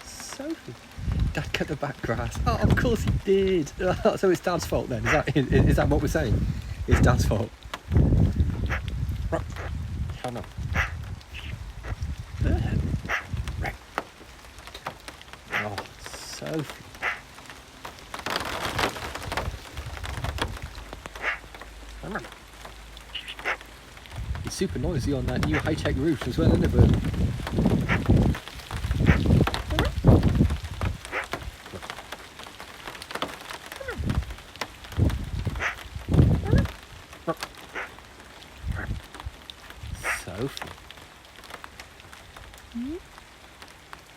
Sophie. Dad cut the back grass. Oh, of course he did. So it's Dad's fault then. Is that what we're saying? It's Dad's fault. Come on. Oh, Sophie. Come on. It's super noisy on that new high-tech roof as well, isn't it, Bert? Sophie.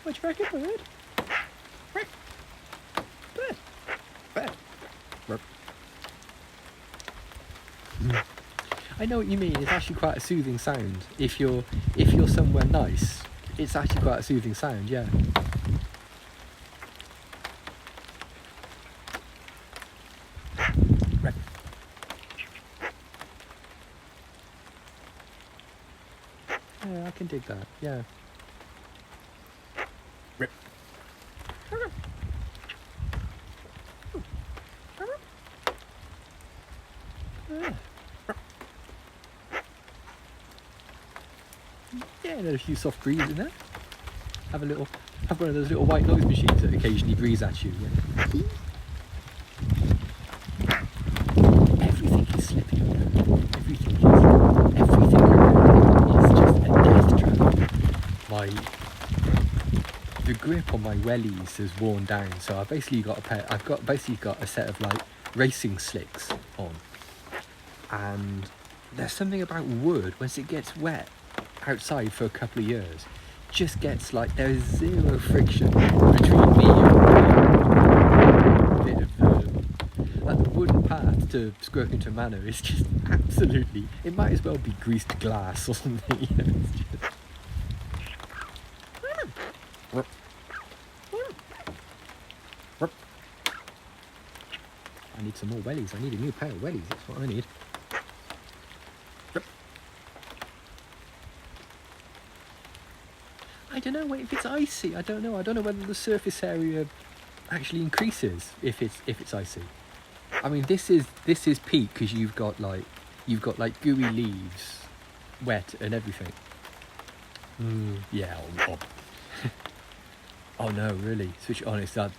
What do you reckon, Bird? Bird. I know what you mean. It's actually quite a soothing sound. If you're somewhere nice, it's actually quite a soothing sound. Yeah. Right. Yeah, I can dig that. Yeah. Rip. Yeah, there's a few soft breeze in there. Have one of those little white noise machines that occasionally breeze at you. Yeah. Everything is slipping. Everything around is just a death trap. The grip on my wellies has worn down, so I've basically got a set of like racing slicks on. And there's something about wood, once it gets wet outside for a couple of years, just gets like, there's zero friction between me and a bit of the wooden path to Squirkington Manor is just absolutely, it might as well be greased glass or something, you know, it's just... I need some more wellies. I need a new pair of wellies, that's what I need. I don't know if it's icy. I don't know whether the surface area actually increases if it's icy. I mean, this is peak because you've got like gooey leaves, wet and everything. Yeah. Oh no, really? Switch it on. It's that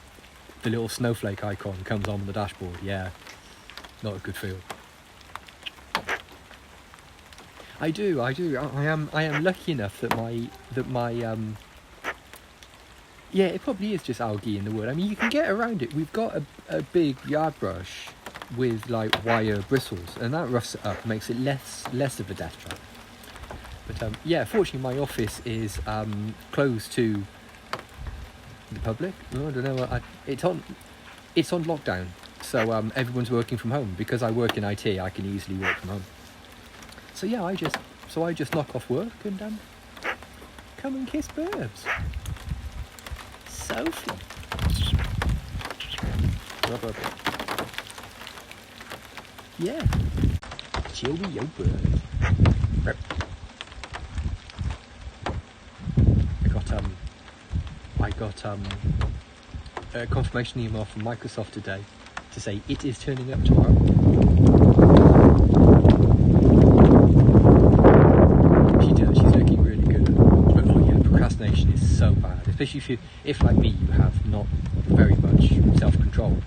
the little snowflake icon comes on the dashboard. Yeah, not a good feel. I do. I am lucky enough that my yeah, it probably is just algae in the wood. I mean, you can get around it. We've got a big yard brush with like wire bristles, and that roughs it up, makes it less of a death trap. But yeah, fortunately my office is closed to the public. I don't know. It's on lockdown, so everyone's working from home. Because I work in IT, I can easily work from home. So yeah, I just knock off work and come and kiss Burbs. Sophie. Yeah. Cheerio bird. I got a confirmation email from Microsoft today to say it is turning up tomorrow. She's looking really good. But oh yeah, procrastination is so bad, especially if like me, you have not very much self-control.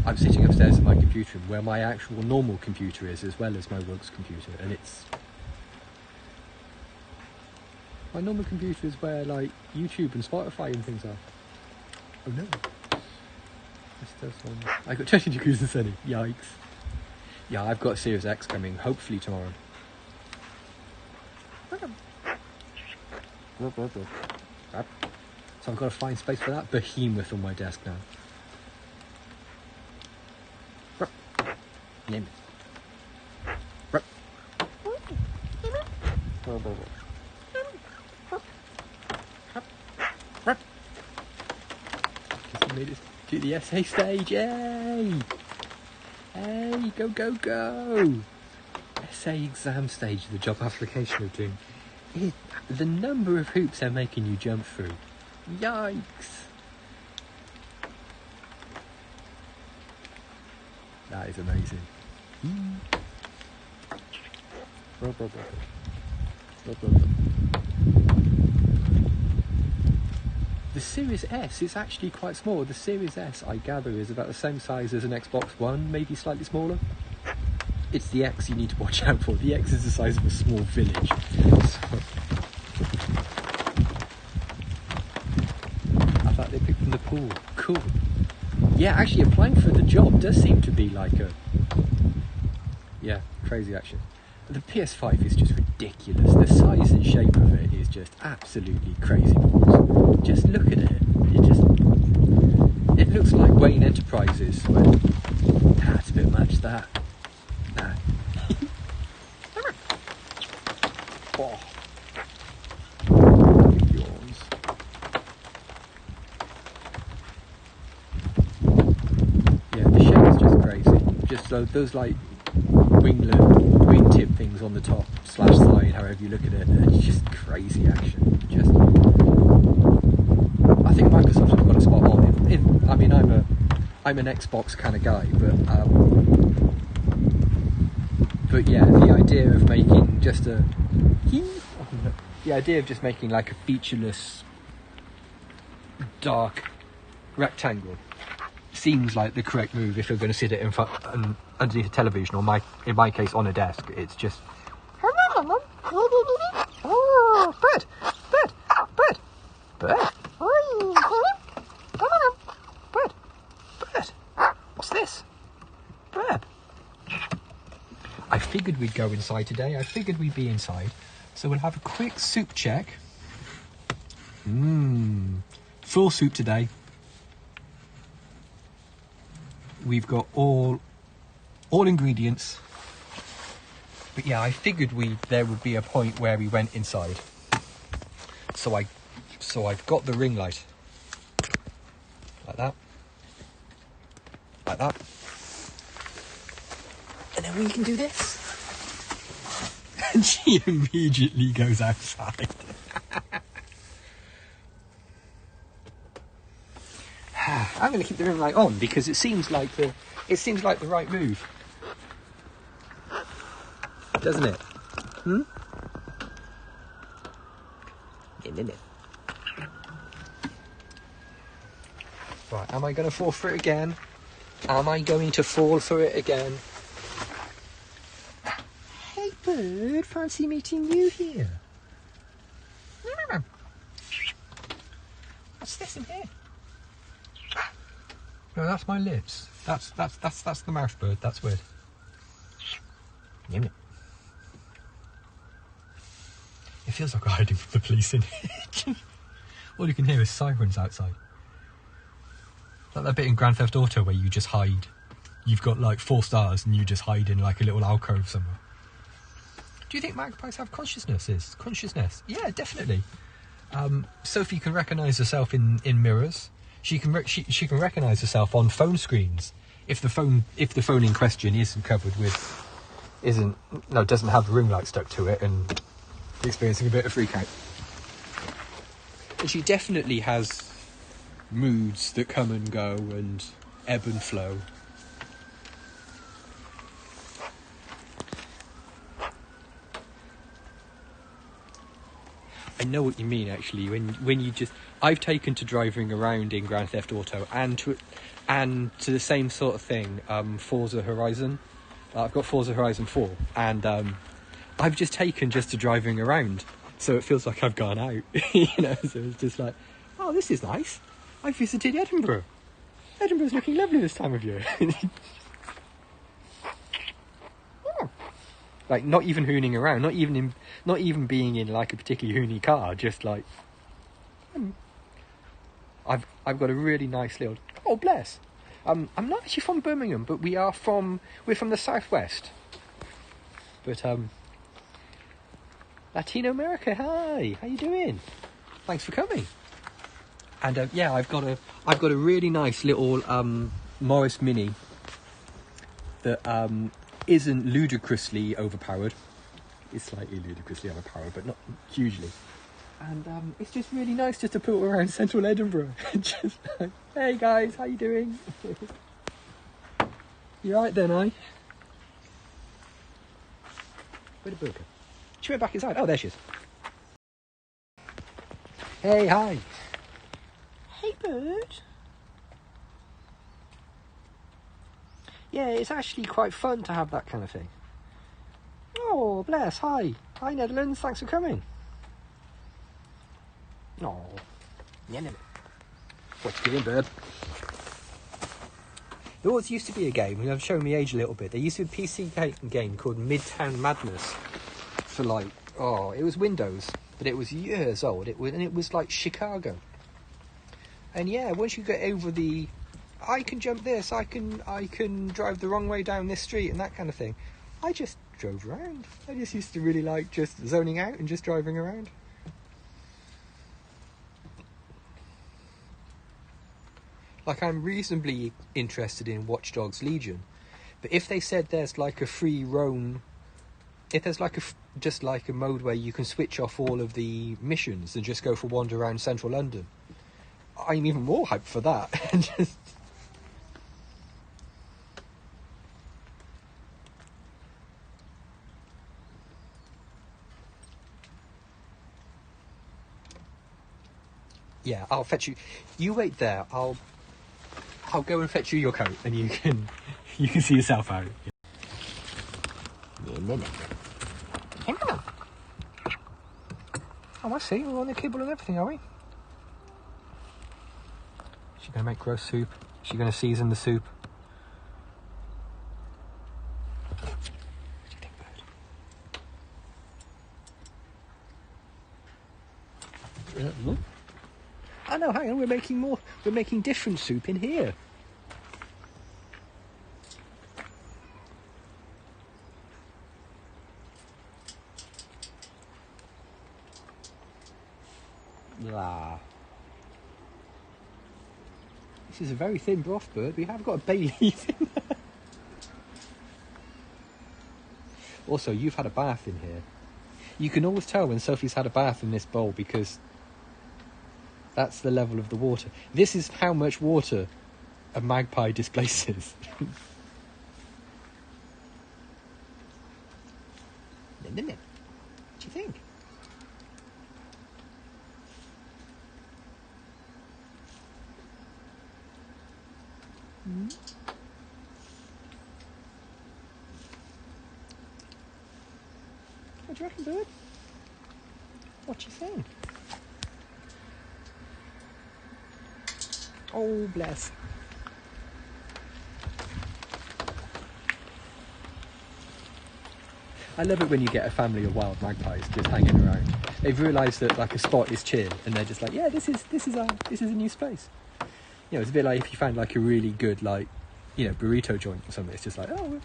I'm sitting upstairs at my computer where my actual normal computer is, as well as my work's computer, and it's... My normal computer is where like YouTube and Spotify and things are. Oh no. I got 20 degrees and sunny. Yikes. Yeah, I've got Series X coming, hopefully tomorrow. So I've got to find space for that behemoth on my desk now. Made it to the essay stage, yay! Hey, go! essay exam stage of the job application we're doing, the number of hoops they're making you jump through. Yikes. That is amazing. The Series S is actually quite small. The Series S, I gather, is about the same size as an Xbox One, maybe slightly smaller. It's the X you need to watch out for. The X is the size of a small village. So, I thought they picked from the pool. Cool. Yeah, actually applying for the job does seem to be like a... Yeah, crazy action. The PS5 is just ridiculous. The size and shape of it is just absolutely crazy balls. Just look at it. It looks like Wayne Enterprises, but that's a bit much, that. Nah. Oh. Yawns. Yeah, the shape is just crazy. Just those like wingtip things on the top / side, however you look at it, it's just crazy action. Just, I think Microsoft have got a spot on. I mean, I'm an Xbox kind of guy, but yeah, the idea of making just making like a featureless dark rectangle seems like the correct move if you're going to sit it in front underneath a television, or in my case on a desk. It's just bird. What's this? Bird. I figured we'd go inside today. I figured we'd be inside, so we'll have a quick soup check. Full soup today. We've got all ingredients, but yeah, I figured there would be a point where we went inside. So I've got the ring light like that, and then we can do this. And she immediately goes outside. I'm going to keep the ring light on because it seems like the right move, doesn't it? Right, am I going to fall for it again? Hey bird, fancy meeting you here. What's this in here? No, that's my lips. That's the mouth bird. That's weird. It feels like we're hiding from the police in here. All you can hear is sirens outside. Like that bit in Grand Theft Auto where you just hide. You've got like 4 stars and you just hide in like a little alcove somewhere. Do you think magpies have consciousness? Yeah, definitely. Sophie can recognise herself in mirrors. She can recognise herself on phone screens if the phone in question doesn't have the ring light stuck to it and experiencing a bit of freak out. And she definitely has moods that come and go and ebb and flow. I know what you mean, actually. When you just, I've taken to driving around in Grand Theft Auto and to the same sort of thing. Forza Horizon. I've got Forza Horizon 4, and I've just taken to driving around, so it feels like I've gone out. So it's just like, oh, this is nice. I visited Edinburgh. Edinburgh's looking lovely this time of year. Like, not even hooning around, not even being in like a particularly hoony car, just like I've got a really nice little, oh bless. I'm not actually from Birmingham, but we're from the southwest. But Latino America, hi, how you doing? Thanks for coming. And yeah, I've got a really nice little Morris Mini that isn't ludicrously overpowered. It's slightly ludicrously overpowered, but not hugely. And it's just really nice just to put around central Edinburgh. Just like, hey guys, how you doing? You alright then, eh? Where'd the bird go? She went back inside. Oh, there she is. Hey, hi. Hey, bird. Yeah, it's actually quite fun to have that kind of thing. Oh, bless. Hi. Hi, Netherlands. Thanks for coming. Oh. Yeah, no. What you doing, bird? There always used to be a game, and I've shown my age a little bit. There used to be a PC game called Midtown Madness for like, oh, it was Windows, but it was years old. It was like Chicago. And yeah, once you get over the, I can jump this, I can drive the wrong way down this street and that kind of thing. I just drove around. I just used to really like just zoning out and just driving around. Like, I'm reasonably interested in Watch Dogs Legion, but if they said there's like a free roam, if there's like just like a mode where you can switch off all of the missions and just go for a wander around central London, I'm even more hyped for that. Just... Yeah, I'll fetch you. You wait there. I'll go and fetch you your coat, and you can see yourself out. Oh, I see. We're on the kibble and everything, are we? She's going to make gross soup. She's going to season the soup. What do you think, bird? Oh no, hang on. We're making more. We're making different soup in here. Ah. This is a very thin broth, bird. We have got a bay leaf in there. Also, you've had a bath in here. You can always tell when Sophie's had a bath in this bowl because that's the level of the water. This is how much water a magpie displaces. What do you think? What do you reckon, bird? What do you think? Oh, bless. I love it when you get a family of wild magpies just hanging around. They've realised that like a spot is chill, and they're just like, yeah, this is a new space. You know, it's a bit like if you found like a really good like, you know, burrito joint or something. It's just like, oh,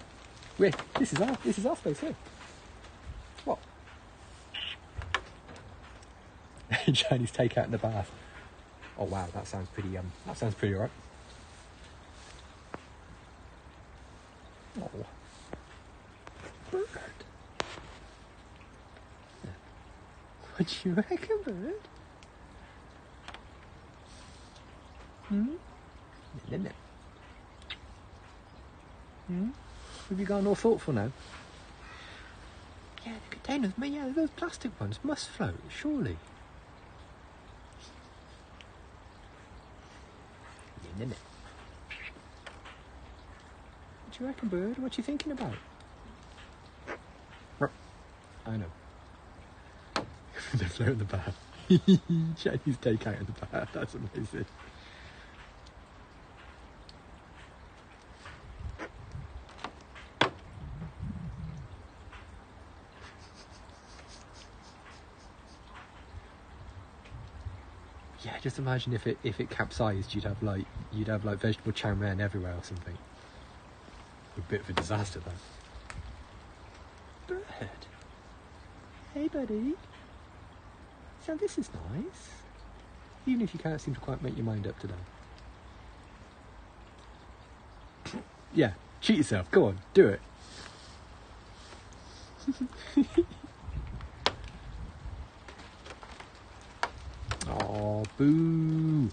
this is our space here. What? Chinese takeout in the bath. Oh wow, that sounds pretty alright. Oh, bird. What do you reckon, bird? Have you gone all thoughtful now? Yeah, the containers, yeah, those plastic ones must float, surely. What do you reckon, bird? What are you thinking about? I know. They float in the bath. Chinese takeout in the bath. That's amazing. Yeah, just imagine if it capsized, you'd have like vegetable chow mein everywhere or something. A bit of a disaster, that. Bird. Hey, buddy. So this is nice. Even if you can't seem to quite make your mind up today. Yeah, treat yourself. Go on, do it. Oh, boo.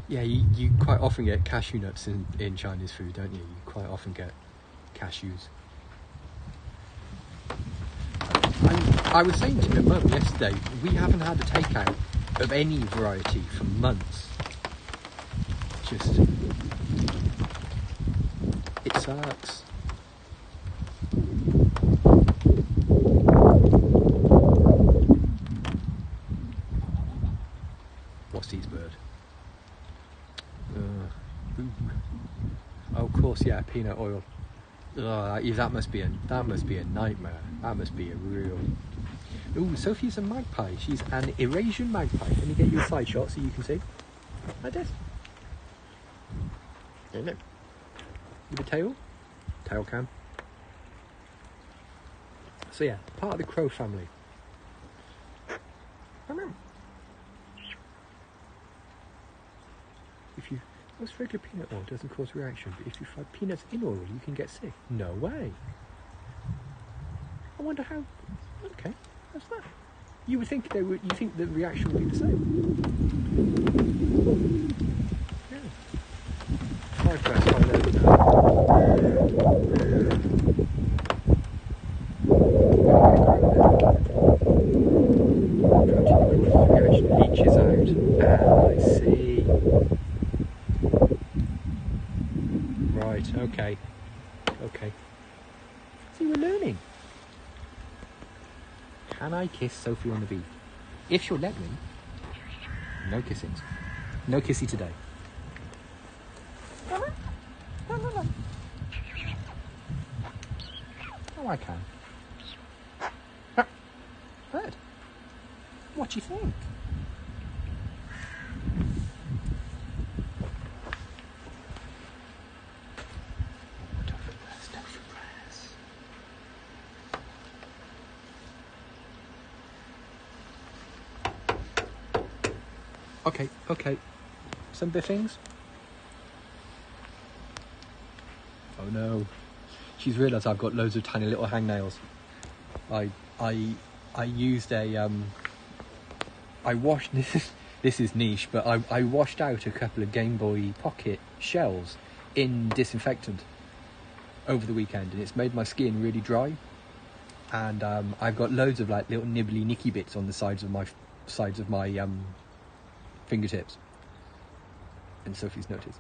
Yeah, you quite often get cashew nuts in Chinese food, don't you? You quite often get cashews. I was saying to my mum yesterday, we haven't had a takeout of any variety for months. Just, it sucks. What's these bird? Oh, of course, yeah, peanut oil. That must be a nightmare. That must be a real. Ooh, Sophie's a magpie. She's an Eurasian magpie. Let me get you a side shot so you can see. Like this. There you go. With the tail cam. So yeah, part of the crow family. If you most regular peanut oil doesn't cause reaction, but if you fry peanuts in oil, you can get sick. No way. I wonder how. Okay, that's that. You would think they would. You think the reaction would be the same? Yeah. My first time there. Reaction leaches out. I see. Right. Okay. Okay. See, we're learning. Can I kiss Sophie on the beak? If she'll let me. No kissing. No kissy today. Oh, I can. Bird. What do you think? Okay. Some biffings. Oh no. She's realised I've got loads of tiny little hangnails. I used a I washed this is niche, but I washed out a couple of Game Boy Pocket shells in disinfectant over the weekend, and it's made my skin really dry. And I've got loads of like little nibbly nicky bits on the sides of my fingertips. And Sophie's noticed.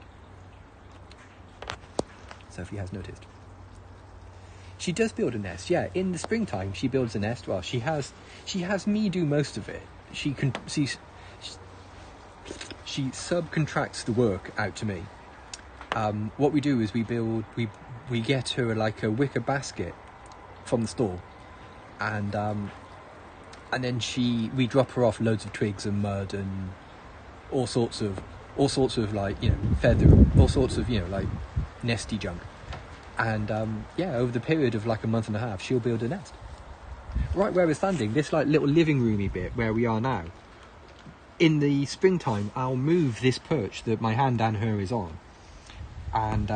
Sophie has noticed. She does build a nest, yeah. In the springtime, she builds a nest. Well, she has me do most of it. She subcontracts the work out to me. What we do is we get her like a wicker basket from the store, and then we drop her off loads of twigs and mud and all sorts of like, you know, feather, all sorts of, you know, like nesty junk. And over the period of like a month and a half, she'll build a nest. Right where we're standing, this like little living roomy bit where we are now, in the springtime, I'll move this perch that my hand and her is on, and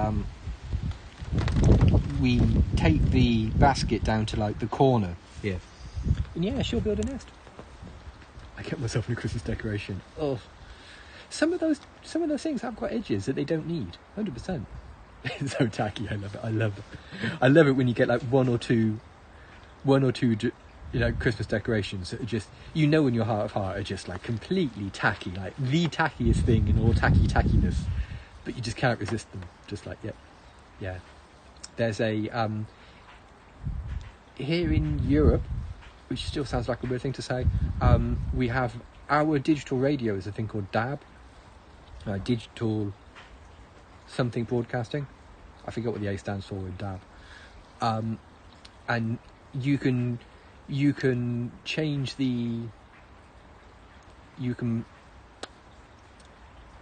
we take the basket down to like the corner here, and yeah, she'll build a nest. I get myself in a Christmas decoration. Oh, some of those things have got edges that they don't need. 100%. It's so tacky. I love it. I love it when you get like one or two, you know, Christmas decorations that are just, you know, in your heart of heart are just like completely tacky, like the tackiest thing in all tackiness, but you just can't resist them. Just like, yeah. There's a here in Europe, which still sounds like a weird thing to say. We have our digital radio is a thing called DAB, digital something broadcasting. I forget what the A stands for with DAB. And you can change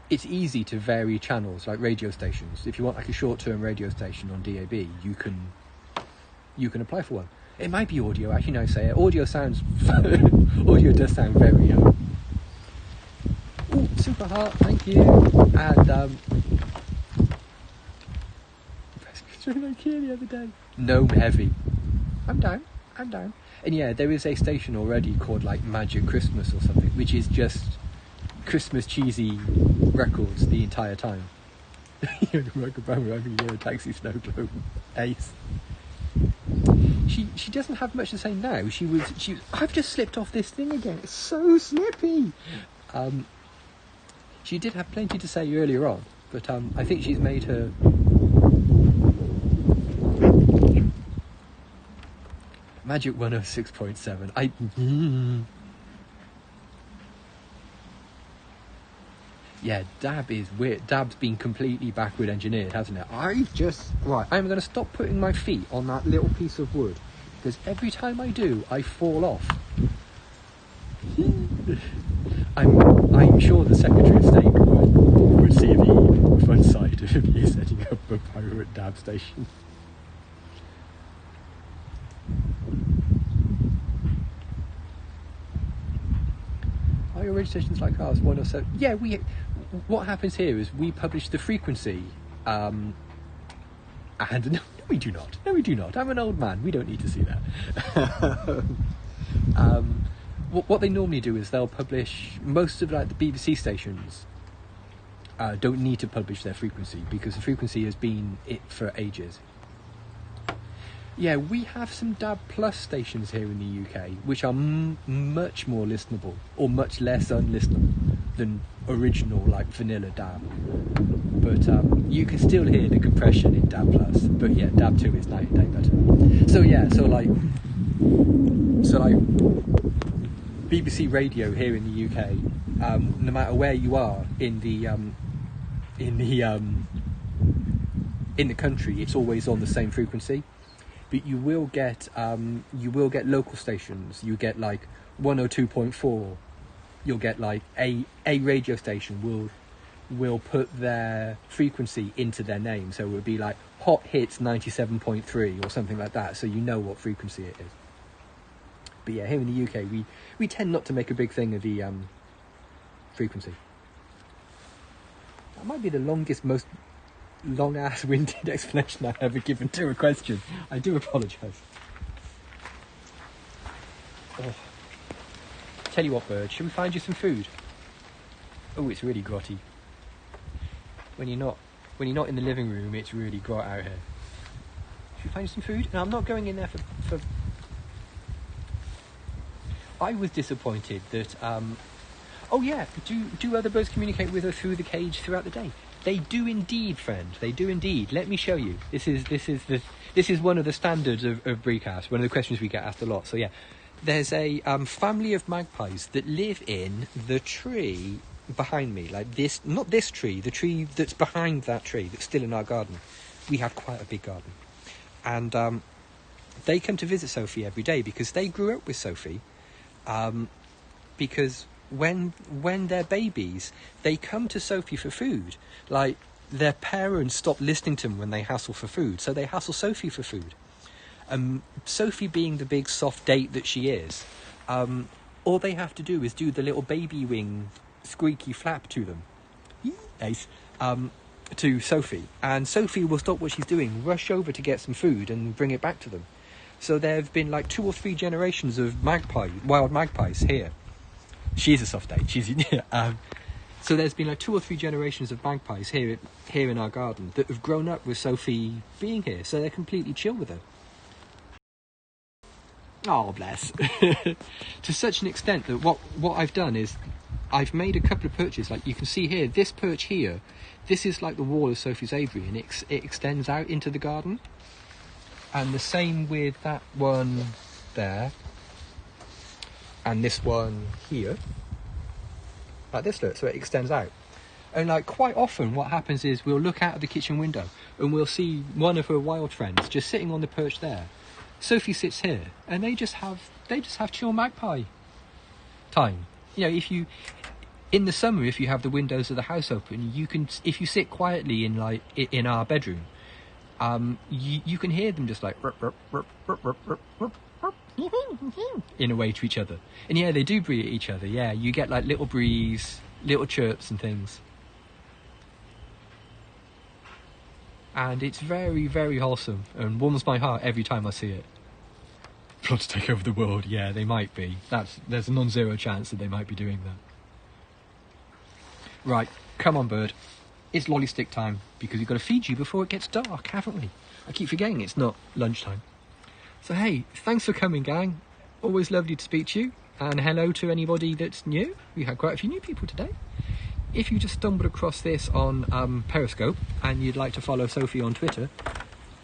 it's easy to vary channels like radio stations. If you want like a short-term radio station on DAB, you can apply for one. It might be audio, actually no, say it. Audio does sound very super heart, thank you. And during IKEA the other day. Gnome heavy. I'm down. And yeah, there is a station already called like Magic Christmas or something, which is just Christmas cheesy records the entire time. You're a taxi snow globe. Ace. She doesn't have much to say now. I've just slipped off this thing again. It's so slippy. She did have plenty to say earlier on, but I think she's made her. Magic 106.7. Yeah, Dab is weird. Dab's been completely backward engineered, hasn't it? I'm going to stop putting my feet on that little piece of wood, because every time I do, I fall off. I'm sure the Secretary of State would see the fun side of you setting up a pirate Dab station. Are your registrations like ours? 107? Yeah, what happens here is we publish the frequency, and no, we do not. I'm an old man. We don't need to see that. What they normally do is they'll publish most of like the BBC stations. Don't need to publish their frequency because the frequency has been it for ages. Yeah, we have some DAB Plus stations here in the UK, which are much more listenable, or much less unlistenable than original, like vanilla DAB. But you can still hear the compression in DAB Plus. But yeah, DAB 2 is night and day better. So yeah, so like BBC Radio here in the UK, no matter where you are in the country, it's always on the same frequency. But you will get local stations. You get like 102.4. You'll get like a radio station will put their frequency into their name, so it would be like Hot Hits 97.3 or something like that. So you know what frequency it is. But yeah, here in the UK, we tend not to make a big thing of the frequency. That might be the most long-ass winded explanation I've ever given to a question. I do apologise. Oh. Tell you what, Bird, shall we find you some food? Oh, it's really grotty. When you're not in the living room, it's really grot out here. Should we find you some food? No, I'm not going in there for... I was disappointed that... Oh yeah, do other birds communicate with her through the cage throughout the day? They do indeed, friend. They do indeed. Let me show you. This is one of the standards of Breecast. One of the questions we get asked a lot. So yeah, there's a family of magpies that live in the tree behind me. Like this, not this tree. The tree that's behind that tree that's still in our garden. We have quite a big garden, and they come to visit Sophie every day because they grew up with Sophie. Because when they're babies, they come to Sophie for food. Like, their parents stop listening to them when they hassle for food, so they hassle Sophie for food. Sophie being the big soft date that she is, all they have to do is do the little baby wing squeaky flap to them. Nice. To Sophie. And Sophie will stop what she's doing, rush over to get some food and bring it back to them. So there have been like 2 or 3 generations of wild magpies here. She's a soft date. So there's been like 2 or 3 generations of magpies here in our garden that have grown up with Sophie being here, so they're completely chill with her. Oh, bless. To such an extent that what I've done is I've made a couple of perches. Like you can see here, this perch here, this is like the wall of Sophie's aviary, and it extends out into the garden. And the same with that one there. And this one here, like this, look, so it extends out. And like quite often what happens is we'll look out of the kitchen window and we'll see one of her wild friends just sitting on the perch there. Sophie sits here and they just have chill magpie time. You know, in the summer, if you have the windows of the house open, you can, if you sit quietly in our bedroom, you can hear them just like in a way to each other. And yeah, they do breathe at each other. Yeah, you get like little breeze, little chirps and things. and it's very, very wholesome and warms my heart every time I see it. Plot to take over the world, yeah, they might be. There's a non-zero chance that they might be doing that. Right, come on, bird. It's lolly stick time, because we've got to feed you before it gets dark, haven't we? I keep forgetting it's not lunchtime. So hey, thanks for coming, gang. Always lovely to speak to you. And hello to anybody that's new. We had quite a few new people today. If you just stumbled across this on Periscope and you'd like to follow Sophie on Twitter,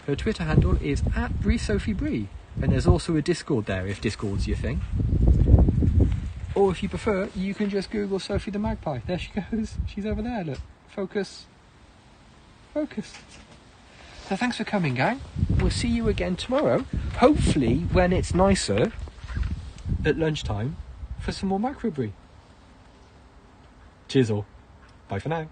her Twitter handle is @BreeSophieBree. And there's also a Discord there, if Discord's your thing. Or if you prefer, you can just Google Sophie the Magpie. There she goes. She's over there, look. Focus. Focus. So thanks for coming, gang. We'll see you again tomorrow. Hopefully when it's nicer at lunchtime for some more macro brie. Cheers all. Bye for now.